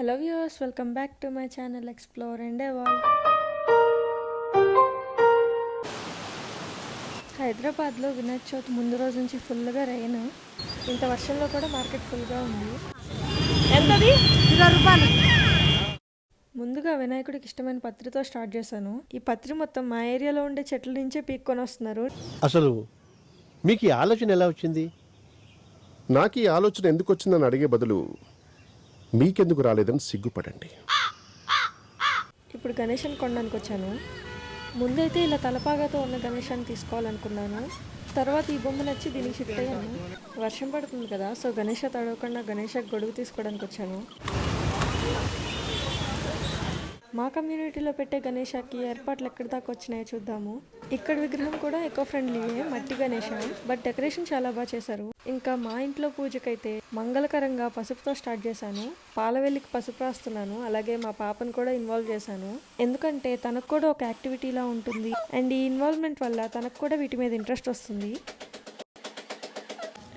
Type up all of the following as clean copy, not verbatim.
Hello viewers, welcome back to my channel explore and evolve. హైదరాబాద్లో వినాయక చవితి ముందు రోజు నుంచి ఫుల్గా రెయిన్. ఇంత వర్షంలో కూడా మార్కెట్ ఫుల్గా ఉంది. ఎంతది? 20 రూపాయలు. ముందుగా వినాయకుడికి ఇష్టమైన పత్రితో స్టార్ట్ చేశాను. ఈ పత్రి మొత్తం మా ఏరియాలో ఉండే చెట్ల నుంచే పీక్కొని వస్తున్నారు. అసలు మీకు ఈ ఆలోచన ఎలా వచ్చింది? నాకు ఈ ఆలోచన ఎందుకు వచ్చిందని అడిగే బదులు మీకెందుకు రాలేదని సిగ్గుపడండి. ఇప్పుడు గణేశాన్ని కొనడానికి వచ్చాను. ముందైతే ఇలా తలపాగాతో ఉన్న గణేశాన్ని తీసుకోవాలనుకున్నాను. తర్వాత ఈ బొమ్మ నచ్చి దీనికి షిఫ్ట్ అయ్యాను. వర్షం పడుతుంది కదా, సో గణేష తడవకుండా గణేష గొడుగు తీసుకోవడానికి వచ్చాను. మా కమ్యూనిటీలో పెట్టే గణేషకి ఏర్పాట్లు ఎక్కడి దాకా వచ్చినాయో చూద్దాము. ఇక్కడ విగ్రహం కూడా ఎకో ఫ్రెండ్లీయే, మట్టి గణేష, బట్ డెకరేషన్ చాలా బాగా చేశారు. ఇంకా మా ఇంట్లో పూజకైతే మంగళకరంగా పసుపుతో స్టార్ట్ చేశాను. పాలవెల్లికి పసుపు రాస్తున్నాను. అలాగే మా పాపను కూడా ఇన్వాల్వ్ చేశాను, ఎందుకంటే తనకు కూడా ఒక యాక్టివిటీలా ఉంటుంది. అండ్ ఈ ఇన్వాల్వ్మెంట్ వల్ల తనకు కూడా వీటి మీద ఇంట్రెస్ట్ వస్తుంది.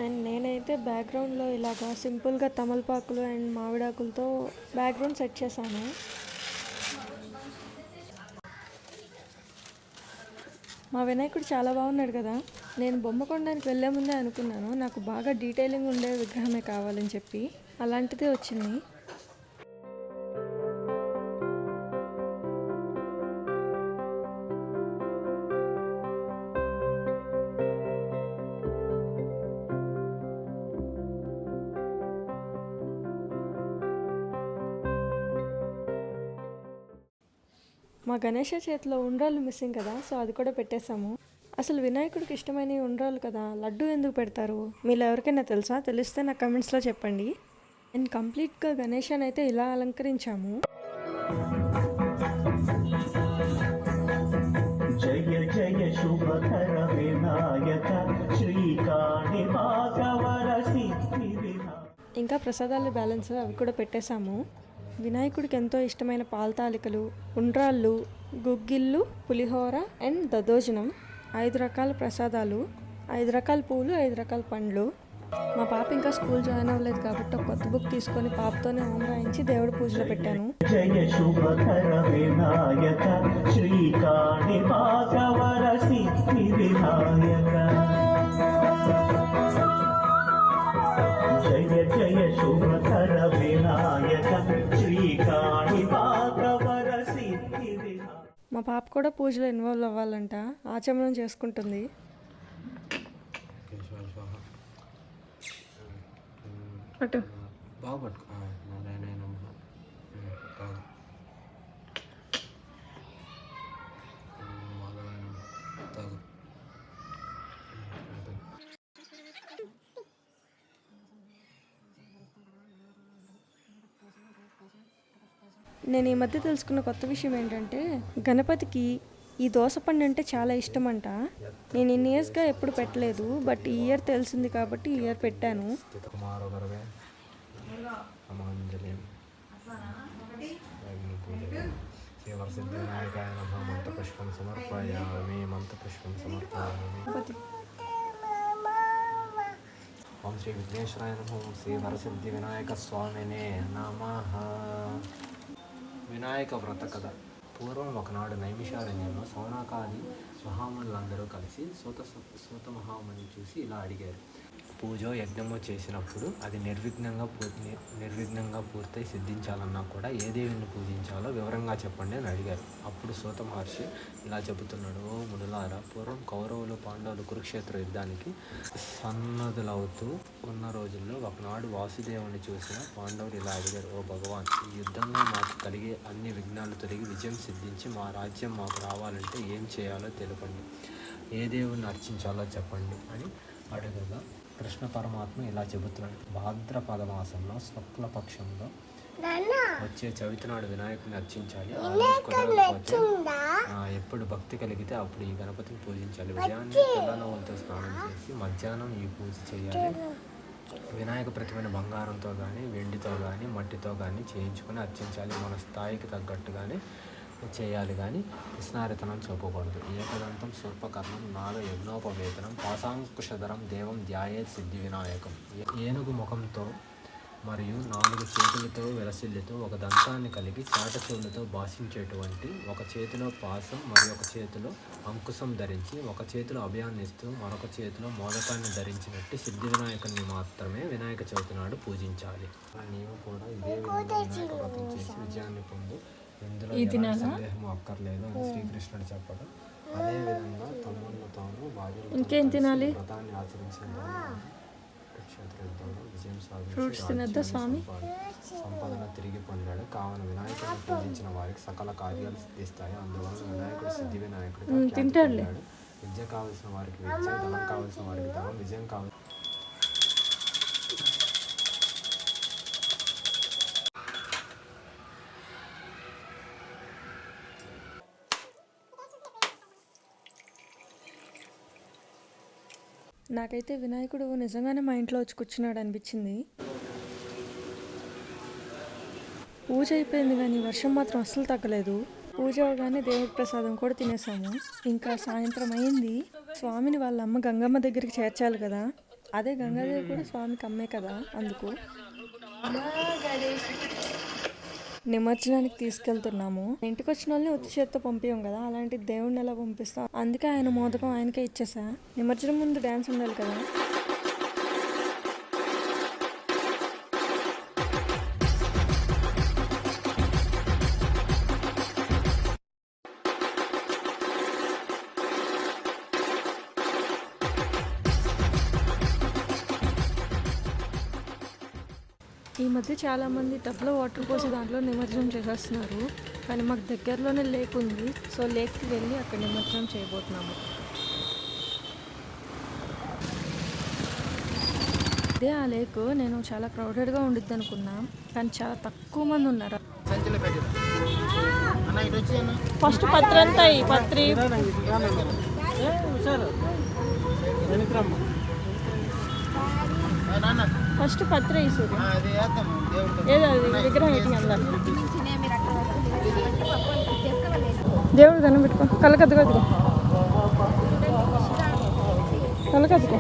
అండ్ నేనైతే బ్యాక్గ్రౌండ్లో ఇలాగా సింపుల్గా తమలపాకులు అండ్ మామిడాకులతో బ్యాక్గ్రౌండ్ సెట్ చేశాను. మా వినాయకుడు చాలా బాగున్నాడు కదా. నేను బొమ్మ కొనడానికి వెళ్ళే ముందే అనుకున్నాను నాకు బాగా డీటెయిలింగ్ ఉండే విగ్రహమే కావాలని చెప్పి. అలాంటిదే వచ్చింది. మా గణేష చేతిలో ఉండ్రాళ్ళు మిస్సింగ్ కదా, సో అది కూడా పెట్టేశాము. అసలు వినాయకుడికి ఇష్టమైన ఉండ్రాళ్ళు కదా, లడ్డు ఎందుకు పెడతారు? మీలో ఎవరికైనా తెలుసా? తెలిస్తే నా కమెంట్స్లో చెప్పండి. అండ్ కంప్లీట్గా గణేశాన్ని అయితే ఇలా అలంకరించాము. జయ జయ శుభకర వినాయక శ్రీకాణి భాగవర సిద్ధి వినాయక. ఇంకా ప్రసాదాలు బ్యాలెన్స్ అవి కూడా పెట్టేశాము. వినాయకుడికి ఎంతో ఇష్టమైన పాలతాలికలు, ఉండ్రాళ్ళు, గుగ్గిళ్ళు, పులిహోర అండ్ దద్దోజనం, 5 రకాల ప్రసాదాలు, 5 రకాల పూలు, 5 రకాల పండ్లు. మా పాప ఇంకా స్కూల్ జాయిన్ అవ్వలేదు కాబట్టి ఒక కొత్త బుక్ తీసుకొని పాపతోనే హోమ్ రాయించి దేవుడి పూజలో పెట్టాను. జయ శుభకర వినాయక శ్రీకాణి భాగవర సిద్ధి వినాయక. జయ జయ శుభకర వినాయక శ్రీకాణి భాగవర సిద్ధి వినాయక. మా పాప కూడా పూజలో ఇన్వాల్వ్ అవ్వాలంట, ఆచమనం చేసుకుంటుంది. అటు నేను ఈ మధ్య తెలుసుకున్న కొత్త విషయం ఏంటంటే, గణపతికి ఈ దోసపండు అంటే చాలా ఇష్టం అంట. నేను ఇన్ని ఇయర్స్గా ఎప్పుడు పెట్టలేదు, బట్ ఈ ఇయర్ తెలిసింది కాబట్టి ఈ ఇయర్ పెట్టాను. ఓం శ్రీ విఘ్నేశ్వరాయ నమః. ఓం శ్రీ వరసిద్ధి వినాయక స్వామినే నమః. వినాయక వ్రత కథ. పూర్వం ఒకనాడు నైమిషారణ్యంలో సౌనకాది మహామునులందరూ కలిసి సూత మహాముని చూసి ఇలా అడిగారు. పూజో యజ్ఞమో చేసినప్పుడు అది నిర్విఘ్నంగా పూర్తయి సిద్ధించాలన్నా కూడా ఏ దేవిని పూజించాలో వివరంగా చెప్పండి అని అడిగారు. అప్పుడు సూత మహర్షి ఇలా చెబుతున్నాడు. ఓ మునులారా, పూర్వం కౌరవులు పాండవులు కురుక్షేత్ర యుద్ధానికి సన్నద్ధులవుతూ ఉన్న రోజుల్లో ఒకనాడు వాసుదేవుని చూసిన పాండవులు ఇలా అడిగారు. ఓ భగవాన్, ఈ యుద్ధంగా మాకు కలిగే అన్ని విఘ్నాలు తొలగి విజయం సిద్ధించి మా రాజ్యం మాకు రావాలంటే ఏం చేయాలో తెలుపండి, ఏ దేవుణ్ణి అర్చించాలో చెప్పండి అని అడగగా కృష్ణ పరమాత్మ ఇలా చెబుతున్నాడు. భాద్రపద మాసంలో శుక్లపక్షంలో వచ్చే చవితి నాడు వినాయకుడిని అర్చించాలి. ఆ రోజు కుదరకపోతే ఎప్పుడు భక్తి కలిగితే అప్పుడు ఈ గణపతిని పూజించాలి. ఉదయాన్నే తెల్లనవ్వులతో స్నానం చేసి మధ్యాహ్నం ఈ పూజ చేయాలి. వినాయక ప్రతిమను బంగారంతో కానీ వెండితో కానీ మట్టితో కానీ చేయించుకొని అర్చించాలి. మన స్థాయికి తగ్గట్టుగానే చేయాలి, కానీ విస్నారితనం చూపకూడదు. ఏకదంతం శూర్పకర్ణం నాగ యజ్ఞోపవేతనం పాశాంకుశధరం దేవం ధ్యాయేత్ సిద్ధి వినాయకం. ఏనుగు ముఖంతో మరియు 4 చేతులతో విలసిల్లుతూ ఒక దంతాన్ని కలిగి చాట చెవులతో భాషించేటువంటి ఒక చేతిలో పాసం మరియు ఒక చేతిలో అంకుశం ధరించి ఒక చేతిలో అభయాన్ని ఇస్తూ మరొక చేతిలో మోదకాన్ని ధరించినట్టు సిద్ధి వినాయకుడిని మాత్రమే వినాయక చవితి నాడు పూజించాలి. నీవు కూడా ఇదే విధంగా వినాయక వ్రతం చేసి విజయాన్ని పొందు, ఇందులో ఎలాంటి సందేహం అక్కర్లేదు అని శ్రీకృష్ణుడు చెప్పడం. అదేవిధంగా తమ్ముళ్ళు తాను ఇంకేం తినాలి? వ్రతాన్ని ఆచరించిన క్షేత్రయుద్ధంలో విజయం ఫ్రూట్స్ సాధించి తినద్దా స్వామి? సంపదను తిరిగి పొందాడు. కావున వినాయకుడిని పూజించిన వారికి సకల కార్యాలు సిద్ధిస్తాయి. అందువల్ల వినాయకుడు సిద్ధి వినాయకుడిగా ఖ్యాతి పొందాడు. విద్య కావలసిన వారికి విద్య, ధనం కావలసిన వారికి ధనం, విజయం కావాలి. నాకైతే వినాయకుడు నిజంగానే మా ఇంట్లో వచ్చి కూర్చున్నాడు అనిపించింది. పూజ అయిపోయింది కానీ వర్షం మాత్రం అస్సలు తగ్గలేదు. పూజ అవగానే దేవుడి ప్రసాదం కూడా తినేసాము. ఇంకా సాయంత్రం అయింది. స్వామిని వాళ్ళ అమ్మ గంగమ్మ దగ్గరికి చేర్చాలి కదా, అదే గంగాదేవి కూడా స్వామికి అమ్మే కదా, అందుకు నిమజ్జనానికి తీసుకెళ్తున్నాము. ఇంటికి వచ్చిన వాళ్ళని ఉత్తి చేత్తో పంపించాం కదా, అలాంటి దేవుడిని ఎలా పంపిస్తాం? అందుకే ఆయన మోదకం ఆయనకే ఇచ్చేసా. నిమజ్జనం ముందు డ్యాన్స్ ఉండాలి కదా. ఈ మధ్య చాలామంది టబ్లో వాటర్ పోసి దాంట్లో నిమజ్జనం చేసేస్తున్నారు. కానీ మాకు దగ్గరలోనే లేక్ ఉంది. సో లేక్కి వెళ్ళి అక్కడ నిమజ్జనం చేయబోతున్నాము. ఇదే ఆ లేక్. నేను చాలా క్రౌడెడ్గా ఉండిద్ది అనుకున్నా, కానీ చాలా తక్కువ మంది ఉన్నారు. ఫస్ట్ పత్రి అంతా ఈ పత్రి ఫస్ట్ పత్రి వేసేది ఏదో అది విగ్రహం ఎట్టింగ్ అందరు దేవుడు దండం పెట్టుకో. కలకద్దుకో, కలకద్దుకో,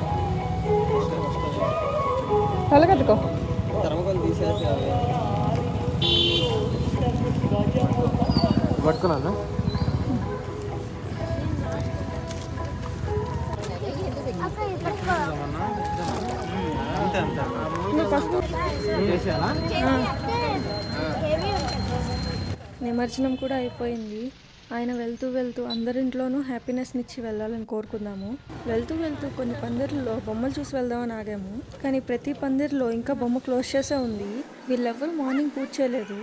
కలకద్దుకో. పట్టుకున్నా నిమజ్జనం కూడా అయిపోయింది. ఆయన వెళ్తూ వెళ్తూ అందరింట్లోనూ హ్యాపీనెస్ని ఇచ్చి వెళ్ళాలని కోరుకుందాము. వెళ్తూ వెళ్తూ కొన్ని పందిర్లలో బొమ్మలు చూసి వెళ్దామని ఆగాము. కానీ ప్రతి పందిర్లో ఇంకా బొమ్మ క్లోజ్ చేసే ఉంది. వీళ్ళెవ్వరూ మార్నింగ్ పూజ చేయలేదు,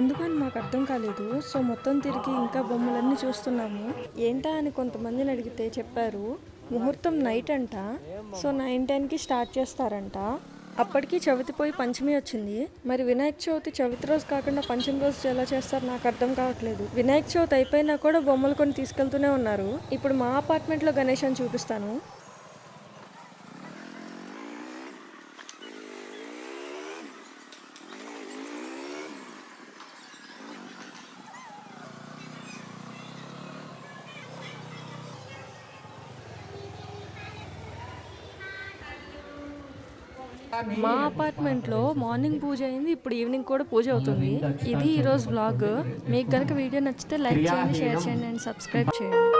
ఎందుకని మాకు అర్థం కాలేదు. సో మొత్తం తిరిగి ఇంకా బొమ్మలన్నీ చూస్తున్నాము. ఏంటా అని కొంతమందిని అడిగితే చెప్పారు, ముహూర్తం నైట్ అంట. సో 9-10కి స్టార్ట్ చేస్తారంట. అప్పటికి చవితి పోయి పంచమి వచ్చింది. మరి వినాయక చవితి చవితి రోజు కాకుండా పంచమి రోజు ఎలా చేస్తారు నాకు అర్థం కావట్లేదు. వినాయక చవితి అయిపోయినా కూడా బొమ్మలు కొన్ని తీసుకెళ్తూనే ఉన్నారు. ఇప్పుడు మా అపార్ట్మెంట్లో గణేశాన్ని చూపిస్తాను. మా అపార్ట్మెంట్లో మార్నింగ్ పూజ అయింది, ఇప్పుడు ఈవినింగ్ కూడా పూజ అవుతుంది. ఇది ఈరోజు వ్లాగ్. మీకు కనుక వీడియో నచ్చితే లైక్ చేయండి, షేర్ చేయండి అండ్ సబ్స్క్రైబ్ చేయండి.